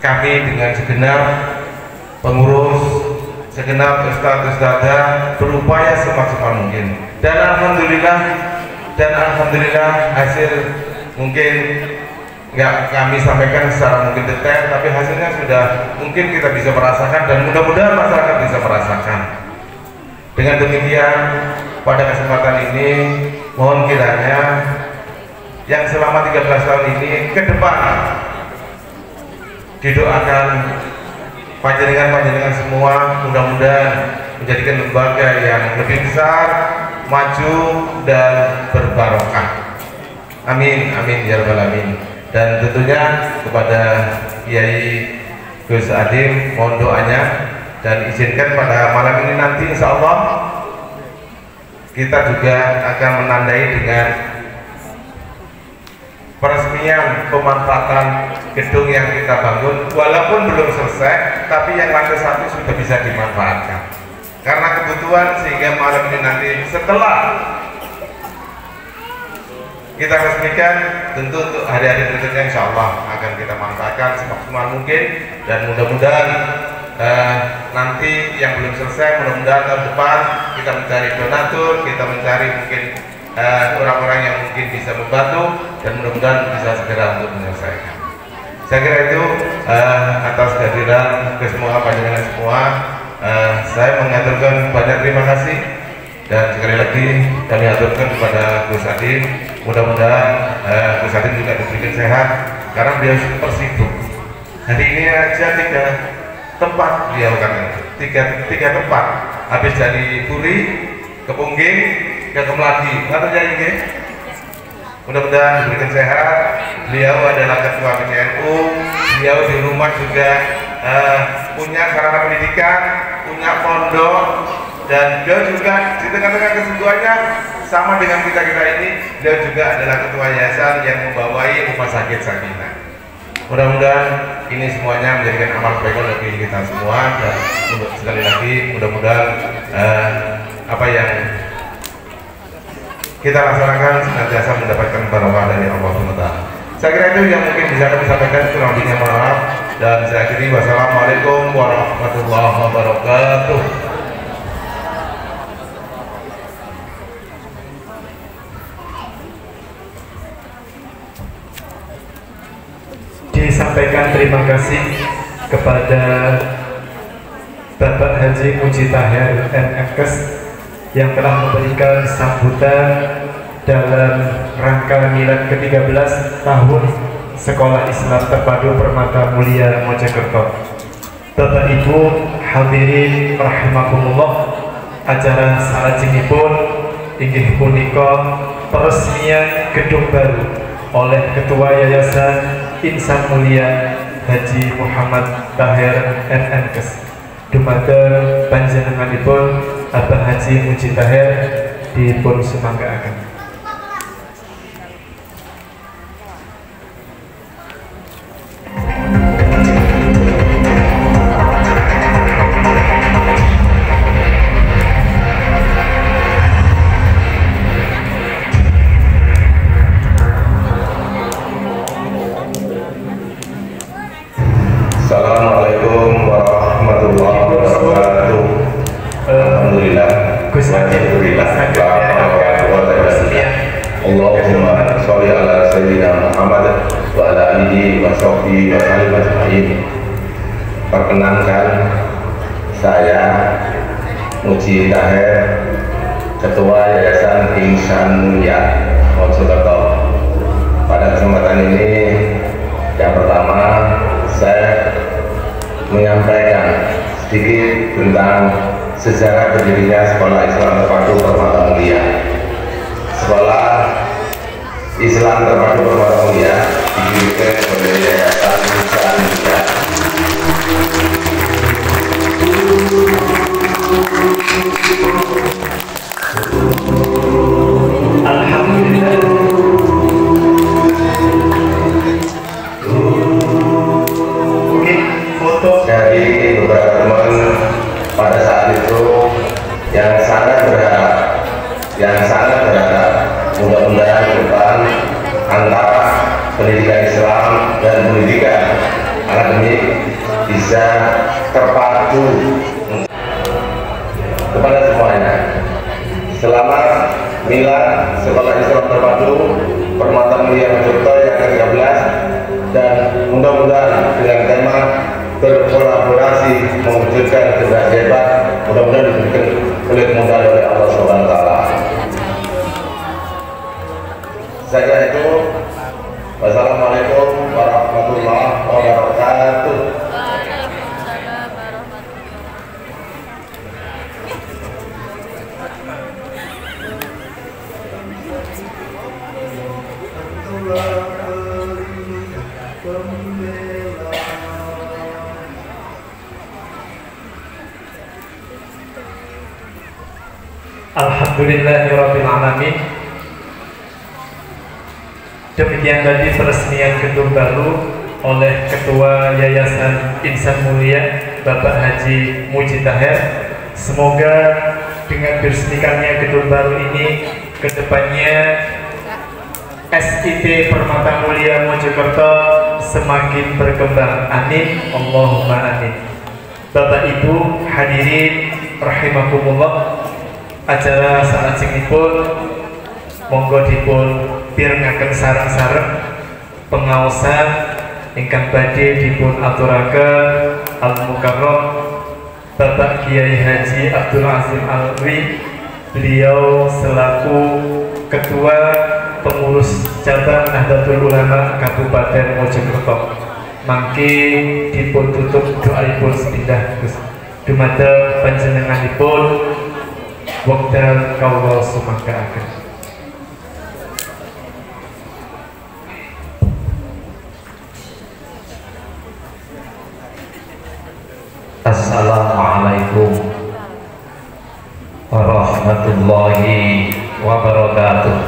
kami dengan segenap pengurus, segenap ustadz-ustadzah berupaya semaksimal mungkin, dan alhamdulillah hasil mungkin nggak kami sampaikan secara mungkin detail, tapi hasilnya sudah mungkin kita bisa merasakan dan mudah-mudahan masyarakat bisa merasakan. Dengan demikian pada kesempatan ini mohon kiranya yang selama 13 tahun ini ke depan didoakan panjenengan semua mudah-mudahan menjadikan lembaga yang lebih besar, maju dan berbarokah. Amin amin ya rabbal alamin. Dan tentunya kepada Kiai Gus Adim mohon doanya, dan izinkan pada malam ini nanti insya Allah kita juga akan menandai dengan peresmian pemanfaatan gedung yang kita bangun, walaupun belum selesai tapi yang lantai 1 sudah bisa dimanfaatkan karena kebutuhan, sehingga malam ini nanti setelah kita resmikan tentu untuk hari-hari berikutnya insya Allah akan kita manfaatkan semaksimal mungkin, dan mudah-mudahan nanti yang belum selesai mudah-mudahan tahun depan kita mencari donatur, kita mencari mungkin orang-orang yang mungkin bisa membantu, dan mudah-mudahan bisa segera untuk menyelesaikan. Saya kira itu atas kehadiran ke semua panjenengan semua, saya mengaturkan banyak terima kasih, dan sekali lagi kami aturkan kepada Gus Adim, mudah-mudahan Gus Adim juga diberikan sehat karena beliau super sibuk. Hari ini aja 3 tempat beliau kan, tiga tempat, habis dari Puri ke Pungging ke Kemlagi, atau jadi mudah-mudahan diberikan sehat. Beliau adalah ketua PCNU, beliau di rumah juga punya sarana pendidikan, punya pondok, dan beliau juga di tengah-tengah kesibukannya sama dengan kita ini, beliau juga adalah ketua yayasan yang membawai rumah sakit Sakinah. Mudah-mudahan ini semuanya menjadikan amal kebaikan bagi kita semua, dan sekali lagi mudah-mudahan apa yang kita laksanakan senantiasa mendapatkan barokah dari Allah SWT. Saya kira itu yang mungkin bisa kami sampaikan, kurang lebihnya maaf, dan saya akhiri. Wassalamualaikum warahmatullahi wabarakatuh. Disampaikan terima kasih kepada Bapak Haji Muji Tahir MFKes yang telah memberikan sambutan dalam rangka milad ke-13 tahun Sekolah Islam Terpadu Permata Mulia Mojokerto. Bapak Ibu hadirin rahimakumullah, acara salajengipun inggih punika peresmian gedung baru oleh Ketua Yayasan Insan Mulia Haji Muhammad Tahir MNKes. Dumateng panjenenganipun Abah Haji Muji Tahir dipun semanggaaken. Assalamualaikum warahmatullahi wabarakatuh. Alhamdulillah. Allahumma sholli ala sayyidina Muhammad wa ala alihi wa sahbihi wa sallim ajma'in. Perkenankan, saya Muji Tahir, Ketua Yayasan Insan Mulia Mojokerto. Pada kesempatan ini yang pertama saya menyampaikan sedikit tentang sejarah berdirinya Sekolah Islam Terpadu Permata Mulia. Sekolah Islam Terpadu Permata Mulia didirikan oleh Yayasan Insan Mulia. Alhamdulillah. Dari beberapa teman pada saat itu yang sangat berharap mudah-mudahan ke depan antara pendidikan Islam dan pendidikan akademik bisa terpadu. Kepada semuanya, selamat milad Sekolah Islam Terpadu Permata Mulia Mojokerto yang ke-13, dan mudah-mudahan dengan tema berkolaborasi mewujudkan generasi hebat, mudah-mudahan diberikan kulit muda oleh Allah Subhanahu wa taala. Saya kira itu. Wassalamualaikum warahmatullahi wabarakatuh. Alhamdulillahirabbil alamin. Demikian tadi peresmian gedung baru oleh Ketua Yayasan Insan Mulia Bapak Haji Muji Tahir. Semoga dengan diresmikannya gedung baru ini, kedepannya SIP Permata Mulia Mojokerto semakin berkembang. Amin, Allahumma amin. Bapak Ibu hadirin rahimakumullah, acara saat singipun monggo dipun pirengaken sareng-sareng pengaosan ingkang badhe dipun aturaken Al-Mukarram Bapak Kiai Haji Abdul Azim Alwi. Beliau selaku Ketua Pengurus Cabang Nahdlatul Ulama Kabupaten Mojokerto mangke dipun tutup doaipun sepindah dumateng panjenenganipun wekdal kawula sumangkaaken. Assalamualaikum warahmatullahi wabarakatuh.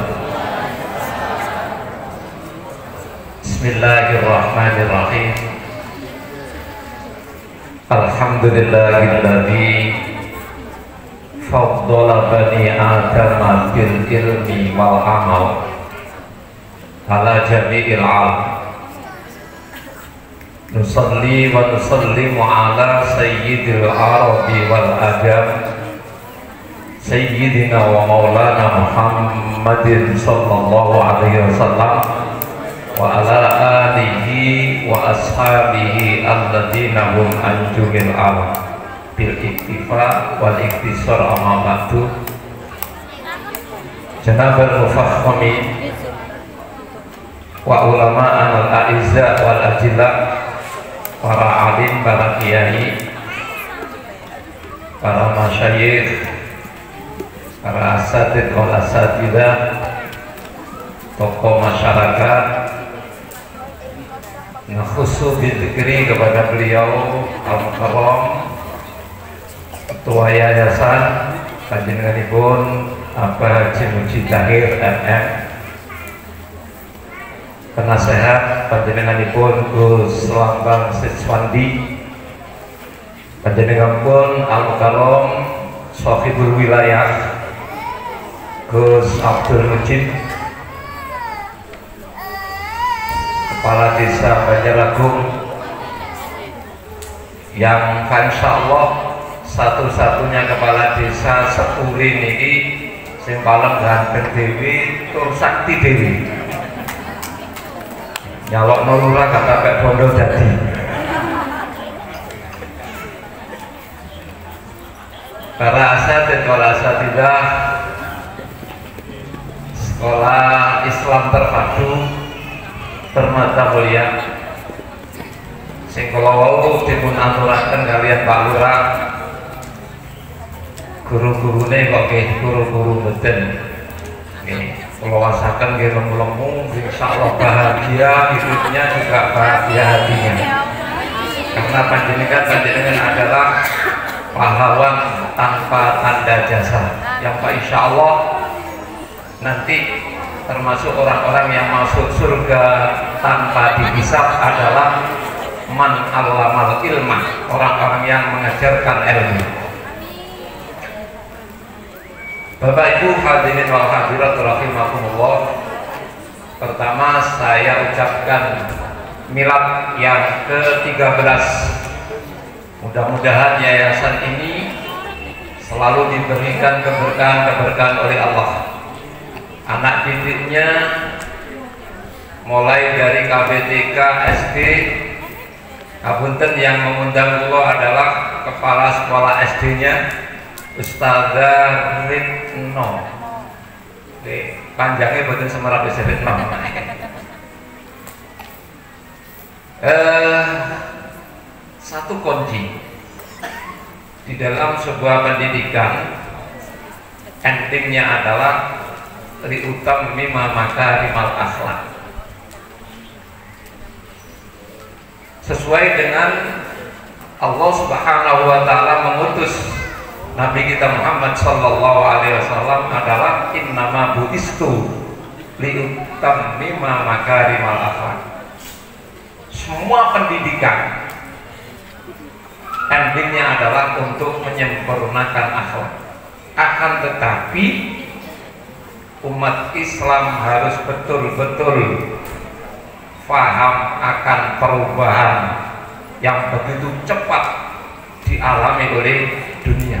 Bismillahirrahmanirrahim. Alhamdulillahilladzi faddala bani Adam bil ilmi wal amal ala jami'il alam. Nusalli wa nusallimu ala sayyidil arabi wal adam sayyidina wa maulana Muhammadin sallallahu alaihi wasallam wa ala alihi wa ashabihi alladina hum anjumil alam bil iktifa wal iktisar amma ba'du. Janabal mufakhami wa ulama'an al-a'izza wal ajilla, para alim, para kiai, para masyayikh, para asatid wal asatidah, tokoh masyarakat, khusus dikiri kepada beliau Al-Mukarram Ketua Yayasan panjenenganipun Bapak Haji Muji Tahir MM, penasehat panjenenganipun Gus Lambang Siswandi, panjenenganipun Al-Mukarram Shofibul Wilayah Gus Abdul Mujid, Kepala Desa Banjaragung, yang insya Allah satu-satunya kepala desa sepuri niki sing paling ganteng dewi tur sakti dewi. Nyalok nolura kata Pak Bondo jadi. Para asatid wal asatidah Sekolah Islam Terpadu Permata Mulia sing kula wau dipun aturaken kaliyan Pak Lurah, guru-gurune kok nggih guru-guru mboten nggih kula wasaken nggih lemu-lemu, insyaallah bahagia hidupnya juga bahagia hatinya, karena panjenengan adalah pahlawan tanpa tanda jasa yang Pak insyaallah nanti termasuk orang-orang yang masuk surga tanpa dihisab adalah man allamal ilma, orang-orang yang mengajarkan ilmu. Bapak Ibu hadirin wal hadirat rahimakumullah, pertama saya ucapkan milad yang ke-13. Mudah-mudahan yayasan ini selalu diberikan keberkahan-keberkahan oleh Allah. Anak didiknya mulai dari KBTK, SD, Kapunten yang mengundang kula adalah kepala sekolah SD-nya Ustazah Ritno. Panjangnya betul semerap Ritno. Satu kunci di dalam sebuah pendidikan, endingnya adalah liutammima makarimal akhlak, sesuai dengan Allah Subhanahu wa taala mengutus Nabi kita Muhammad sallallahu alaihi wasallam adalah innama bu'istu liutammima makarimal akhlak. Semua pendidikan endingnya adalah untuk menyempurnakan akhlak. Akan tetapi umat Islam harus betul-betul paham akan perubahan yang begitu cepat dialami oleh dunia.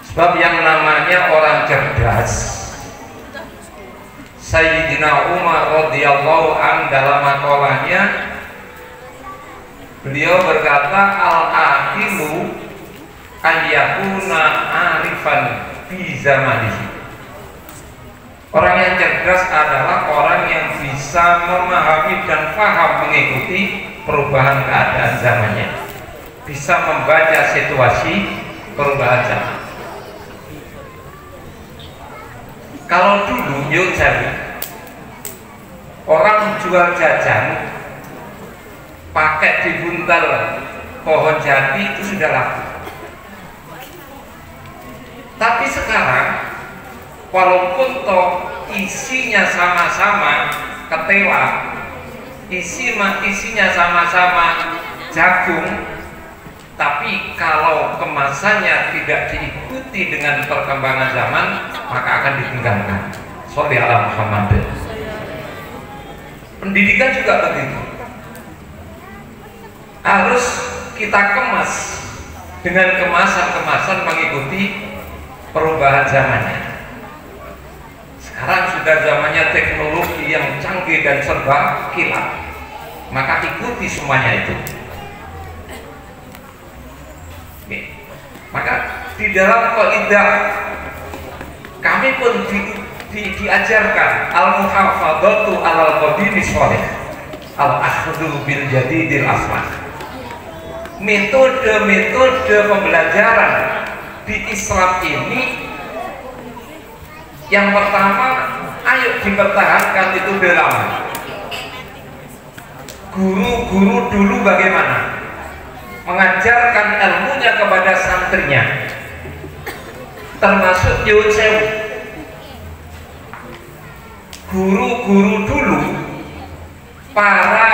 Sebab yang namanya orang cerdas, Sayyidina Umar radhiyallahu an dalam maqalahnya beliau berkata, al-aqilu ayyakuna arifan bi zamanihi. Orang yang cerdas adalah orang yang bisa memahami dan paham mengikuti perubahan keadaan zamannya, bisa membaca situasi perubahan zaman. Kalau dulu yuk cari orang jual jajan pakai dibuntal pohon jati itu sudah laku. Tapi sekarang walaupun toh isinya sama-sama ketela, isinya sama-sama jagung, tapi kalau kemasannya tidak diikuti dengan perkembangan zaman, maka akan ditinggalkan. Sholli ala Muhammad. Pendidikan juga begitu. Harus kita kemas dengan kemasan-kemasan mengikuti perubahan zamannya. Sekarang sudah zamannya teknologi yang canggih dan serba kilat, maka ikuti semuanya itu. Maka di dalam kaidah kami pun diajarkan al-muhafadzatu alal qadimi sholih, al-akhdhu bil jadidil aslah. Metode pembelajaran di Islam ini yang pertama, ayo dipertahankan itu lama. Guru-guru dulu bagaimana mengajarkan ilmunya kepada santrinya, termasuk Nyuwun Sewu. Guru-guru dulu, para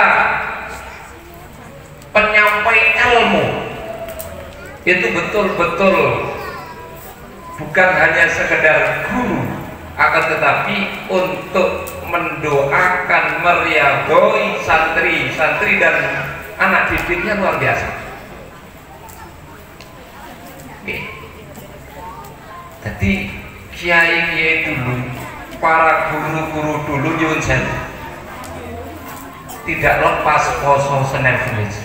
penyampai ilmu itu betul-betul bukan hanya sekedar guru, akan tetapi untuk mendoakan, meriadoi santri dan anak didiknya luar biasa. Jadi kiai-kiai dulu, para guru-guru dulu Nyuwun Sewu tidak lepas poso Senin Kamis.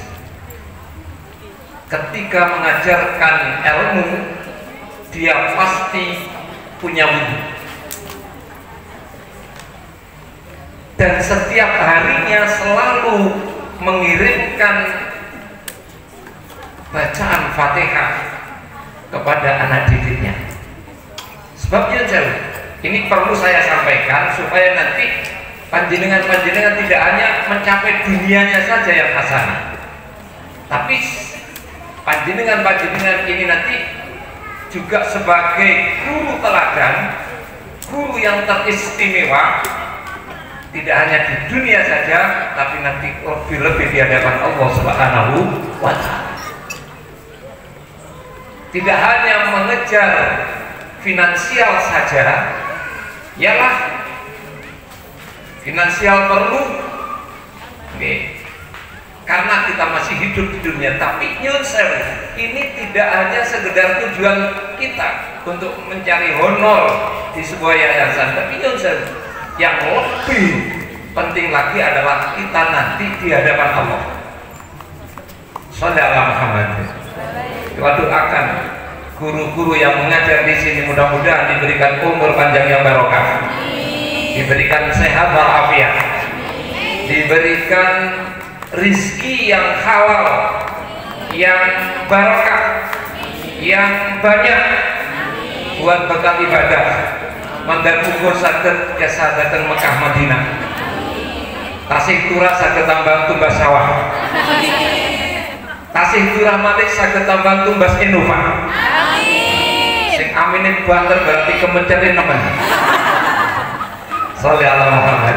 Ketika mengajarkan ilmu, dia pasti punya wudhu, dan setiap harinya selalu mengirimkan bacaan Fatihah kepada anak didiknya. Sebabnya jauh ini perlu saya sampaikan supaya nanti panjenengan tidak hanya mencapai dunianya saja yang hasanah, tapi panjenengan ini nanti juga sebagai guru teladan, guru yang teristimewa, tidak hanya di dunia saja, tapi nanti lebih-lebih di hadapan Allah Subhanahu wa ta'ala. Tidak hanya mengejar finansial saja, ialah finansial perlu, hidup di dunia. Tapi nyun sewu, ini tidak hanya sekedar tujuan kita untuk mencari honor di sebuah yayasan, tapi nyun sewu, yang lebih penting lagi adalah kita nanti di hadapan Allah. Shallallahu Muhammad. Kita doakan guru-guru yang mengajar di sini mudah-mudahan diberikan umur panjang yang barokah, diberikan sehat walafiat, diberikan rizki yang halal, yang barokah, yang banyak buat bekal ibadah. Mandan ukur saged kesadaran Mekah Madinah, tasih turah saged tambang tumbas sawah, tasih turah malih saged tambang tumbas Innova. Sing amine banter berarti kemencerin nemen. Shallallahu Muhammad.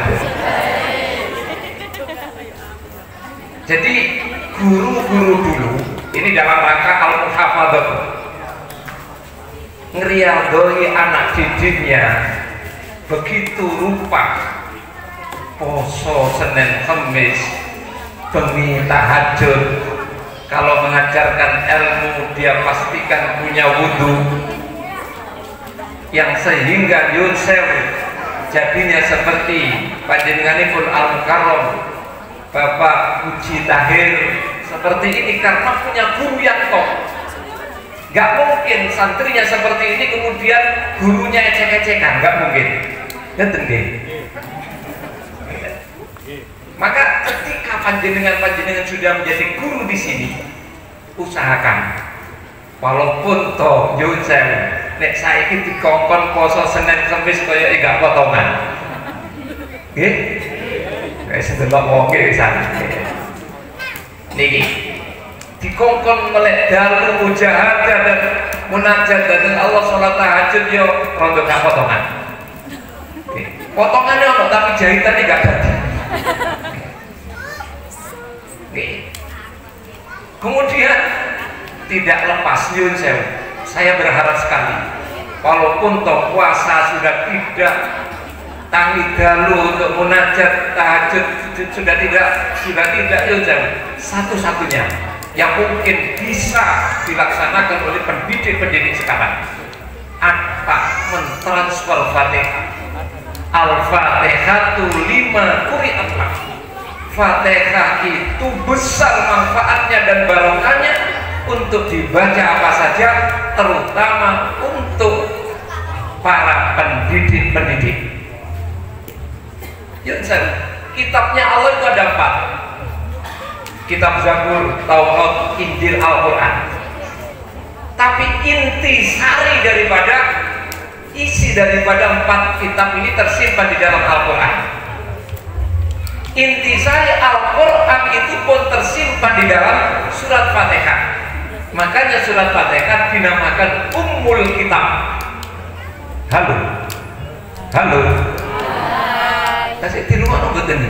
Jadi guru-guru dulu ini dalam rangka al-muhafadzah, ngeriadoi anak didiknya begitu rupa, poso Senin Kamis, bengi tahajud. Kalau mengajarkan ilmu dia pastikan punya wudhu, yang sehingga nyun sewu jadinya seperti panjenenganipun Al-Mukarram Bapak Uji Tahir seperti ini karena punya guru yang top. Gak mungkin santrinya seperti ini kemudian gurunya ecek-ecekan, gak mungkin. Maka ketika panjenengan sudah menjadi guru di sini, usahakan walaupun toh nyun sewu nek saiki dikongkon poso Senin Kamis kaya gak potongan. Nggih. Kayak sedelok wong pisan. Niki dikongkon melek dalu mujahadah dan munajat dan Allah sholat tahajud yo rondo gak potongan. Potongannya ono tapi jahitannya gak ada. Kemudian tidak lepas nyun sewu. Saya berharap sekali, walaupun toh puasa sudah tidak, tangi dalu untuk munajat tahajud sudah tidak nyun sewu, satu-satunya yang mungkin bisa dilaksanakan oleh pendidik sekarang apa mentransfer Fatihah. Al-Fatihah itu 5 quri'at. Fatihah itu besar manfaatnya dan barokahnya untuk dibaca apa saja, terutama untuk para pendidik. Kitabnya Allah itu ada 4. Kitab Zabur, Taurat, Injil, Al-Quran. Tapi intisari daripada isi daripada 4 kitab ini tersimpan di dalam Al-Quran. Intisari Al-Quran itu pun tersimpan di dalam surat Fatihah. Makanya surat Fatihah dinamakan Ummul Kitab. Halo. Kasih di rumah nunggu ini.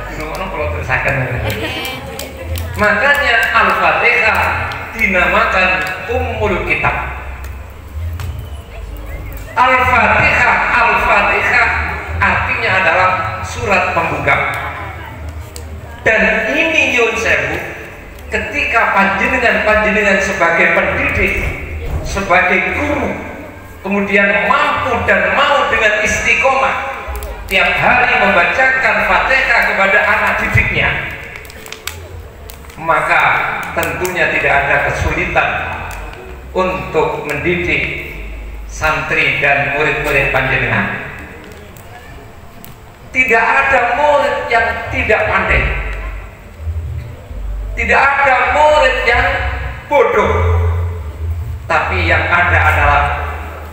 Di rumah kalau terusakan. Makanya Al-Fatihah dinamakan Ummul Kitab. Al-Fatihah artinya adalah surat pembuka. Dan ini nyun sewu, ketika panjenengan sebagai pendidik, sebagai guru, kemudian mampu dan mau dengan istiqomah tiap hari membacakan Fatihah kepada anak didiknya, maka tentunya tidak ada kesulitan untuk mendidik santri dan murid-murid panjenengan. Tidak ada murid yang tidak pandai, tidak ada murid yang bodoh, tapi yang ada adalah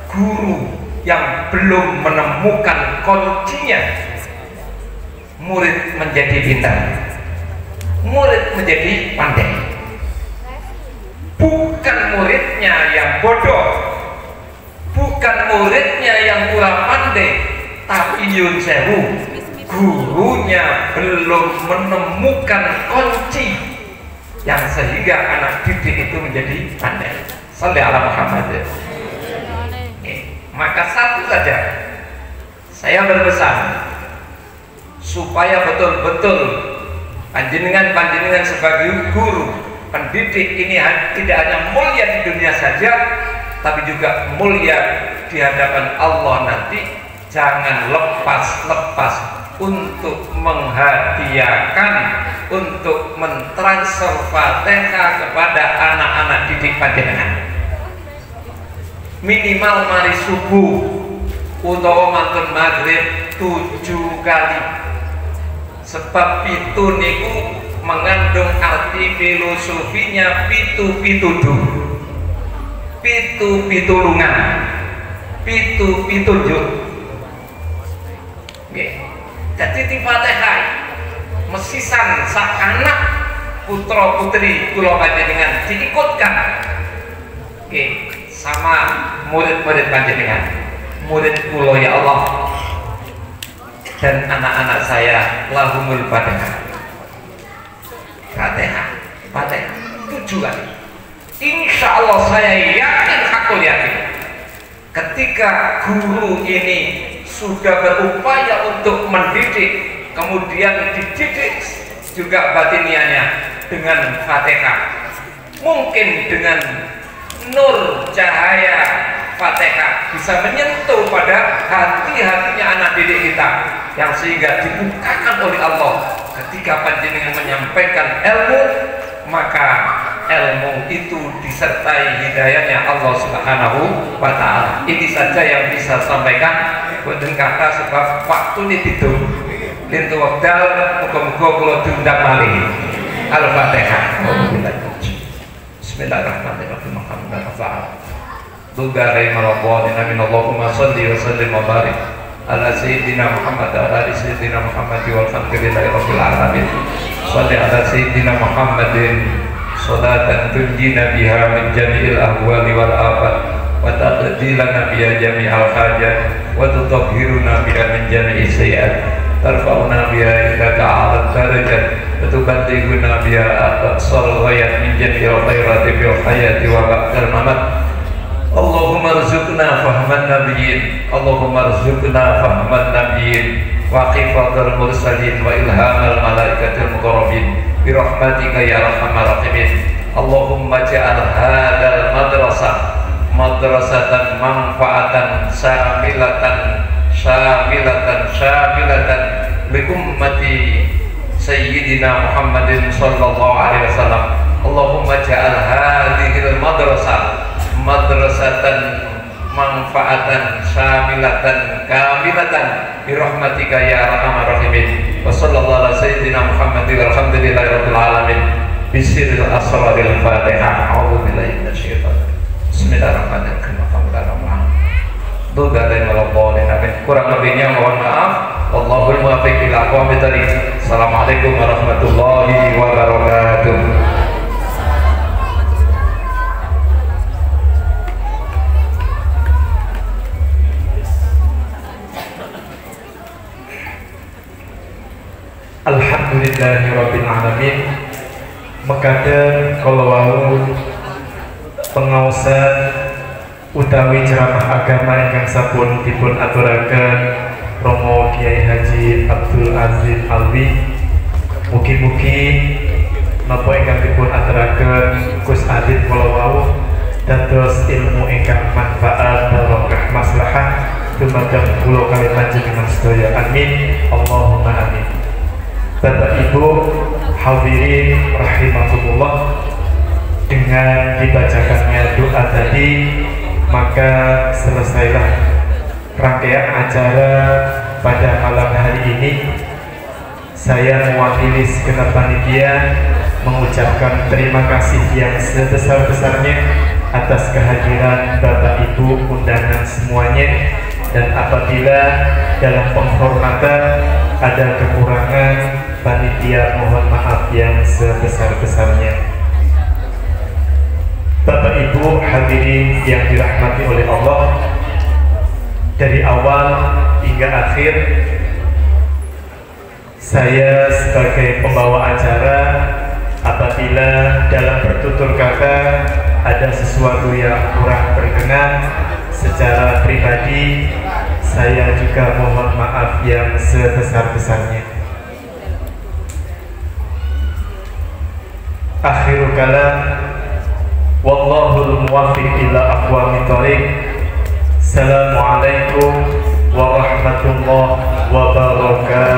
guru yang belum menemukan kuncinya. Murid menjadi pintar, murid menjadi pandai. Bukan muridnya yang bodoh, bukan muridnya yang kurang pandai, tapi nyun sewu, gurunya belum menemukan kunci yang sehingga anak didik itu menjadi pandai. Shallallahu alaihi Muhammad. Maka satu saja saya berpesan supaya betul-betul Panjenengan sebagai guru pendidik ini tidak hanya mulia di dunia saja, tapi juga mulia di hadapan Allah nanti. Jangan lepas-lepas untuk menghadiahkan, untuk mentransfer Fatihah kepada anak-anak didik panjenengan. Minimal mari subuh utawa mantun maghrib 7 kali. Sebab itu niku mengandung arti filosofinya pitu-pituduh, pitu-pitulungan, pitu-pitunjuk. Jadi di Fatihah mesisan sak anak putra putri kula panjenengan diikutkan sama murid-murid panjenengan, murid kula ya Allah, dan anak-anak saya lahumul Fatihah. Fatihah 7 kali. Insya Allah saya yakin, hakul yakin, ketika guru ini sudah berupaya untuk mendidik, kemudian dididik juga batiniannya dengan Fatihah, mungkin dengan nur cahaya Fatihah bisa menyentuh pada hati-hatinya anak didik kita, yang sehingga dibukakan oleh Allah ketika panjenengan menyampaikan ilmu, maka ilmu itu disertai hidayahnya Allah Subhanahu wa Ta'ala. Ini saja yang bisa sampaikan. Boten kata sebab waktu ini itu lintu wekdal, muga-muga kula diundang malih. Al-Fatihah. Bismillahirrahmanirrahim. Alhamdulillah. Dugarai marabwadina min Allahumma salli wa sallim wa barik ala sayyidina Muhammad ala sayyidina Muhammad walhamdulillahi rabbil alamin. Salli ala sayyidina Muhammadin salatan tunjina biha min jami'il ahwali wal afat wa taqdi lana biha jami'al hajat wa tutahhiruna biha min jami'i sayyi'at tarfa'una biha ila ta'ala darajat wa tuballighuna biha aqsal ghayat min jami'il khairati fil hayati wa ba'dal mamat. Allahumma rzuqna fahman nabiyyin, Allahumma rzuqna fahman nabiyyin wa qifatal mursalin wa ilhamal malaikatil muqarrabin bi rahmatika ya arhamar rahimin. Allahumma ja'al hadzal madrasatan manfaatan syamilatan li ummati sayyidina Muhammadin sallallahu alaihi wasallam. Allahumma ja'al hadhil madrasatan manfaatan syamilatan kamilatan bi rahmatika ya arhamar rahimin. Wa sallallahu ala sayyidina Muhammadin walhamdulillahi rabbil alamin. Bisiril asraril Fatihah. A'udzu billahi minasyaitonir rajim. Bismillahirrahmanirrahim. Kurang lebihnya mohon maaf. Wallahul muwaffiq ila aqwamit thariq. Assalamualaikum warahmatullahi wabarakatuh. Alhamdulillahirabbil alamin. Mekaten kala wau pengaosan utawi ceramah agama ingkang sampun dipun aturaken Romo Kiai Haji Abdul Aziz Alwi. Mugi-mugi napa ingkang dipun aturaken Gus Adit kala wau dados ilmu ingkang manfaat barokah maslahah dumateng kula kali panjenengan sedaya. Amin. Allahumma amin. Bapak Ibu hadirin rahimakumullah, dengan dibacakannya doa tadi maka selesailah rangkaian acara pada malam hari ini. Saya mewakili segenap panitia mengucapkan terima kasih yang sebesar-besarnya atas kehadiran Bapak Ibu undangan semuanya, dan apabila dalam penghormatan ada kekurangan, panitia mohon maaf yang sebesar-besarnya. Bapak Ibu hadirin yang dirahmati oleh Allah, dari awal hingga akhir saya sebagai pembawa acara, apabila dalam bertutur kata ada sesuatu yang kurang berkenan secara pribadi, saya juga mohon maaf yang sebesar-besarnya. Akhirul kalam, wallahul muwaffiq ila aqwamit thoriq. Assalamualaikum warahmatullahi wabarakatuh.